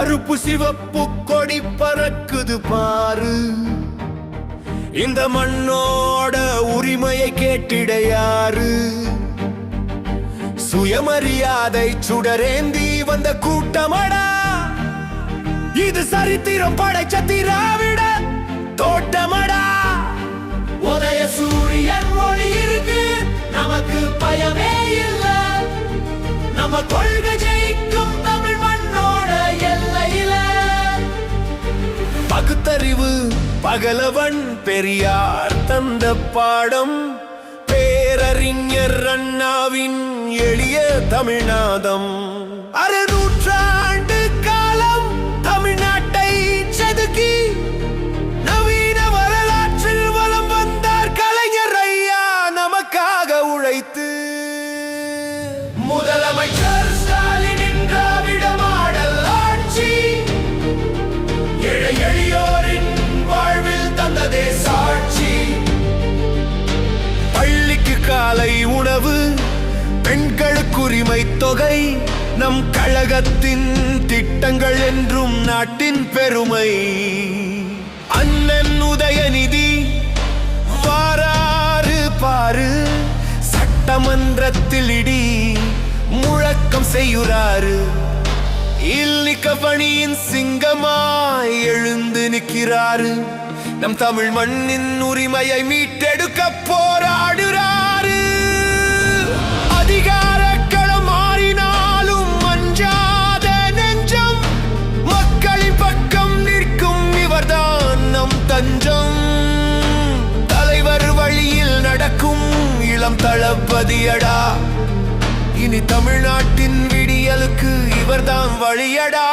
கருப்பு சிவப்பு கொடி பறக்குது பாரு. இந்த மண்ணோட உரிமையை கேட்டிட யாரு? சுயமரியாதை சுடரேந்தி வந்த கூட்டமடா. இது சரித்திரம் படைச்ச திராவிட தோட்டமடா. உதய சூரியன் ஒளி இருக்கு, நமக்கு பயமே இல்ல. நம்ம கொள்கை ஜெயிக்கும் தமிழ் மண்ணோட எல்லையில. பகுத்தறிவு பகலவன் பெரியார் தந்த பாடம், பேரறிஞர் அண்ணாவின் எளிய தமிழ்நாதம். அறுநூற்றாண்டு காலம் தமிழ்நாட்டை செதுக்கி நவீன வரலாற்றில் வலம் வந்தார் கலைஞர் ஐயா நமக்காக உழைத்து. முதலமைச்சர் ஸ்டாலினின் திராவிட மாடல் ஆட்சி ஏழை எளியோரின் வாழ்வில் தந்ததே சாட்சி. பள்ளிக்கு காலை உணவு, பெண்களுக்கு உரிமை தொகை, நம் கழகத்தின் திட்டங்கள் என்றும் நாட்டின் பெருமை. அண்ணன் உதயநிதி வாராறு பாரு, சட்டமன்றத்தில் இடி முழக்கம் செய்யுறாரு. இல்லிக்க பணியின் சிங்கமாய் எழுந்து நிற்கிறாரு. நம் தமிழ் மண்ணின் உரிமையை மீட்டெடுக்க போராடுறாரு. அதிகாரக்களம் மாறினாலும் அஞ்சாத நெஞ்சம், மக்களின் பக்கம் நிற்கும் இவர்தான் நம் தஞ்சம். தலைவர் வழியில் நடக்கும் இளம் தளபதியடா. இனி தமிழ்நாட்டின் விடியலுக்கு இவர்தான் வழியடா.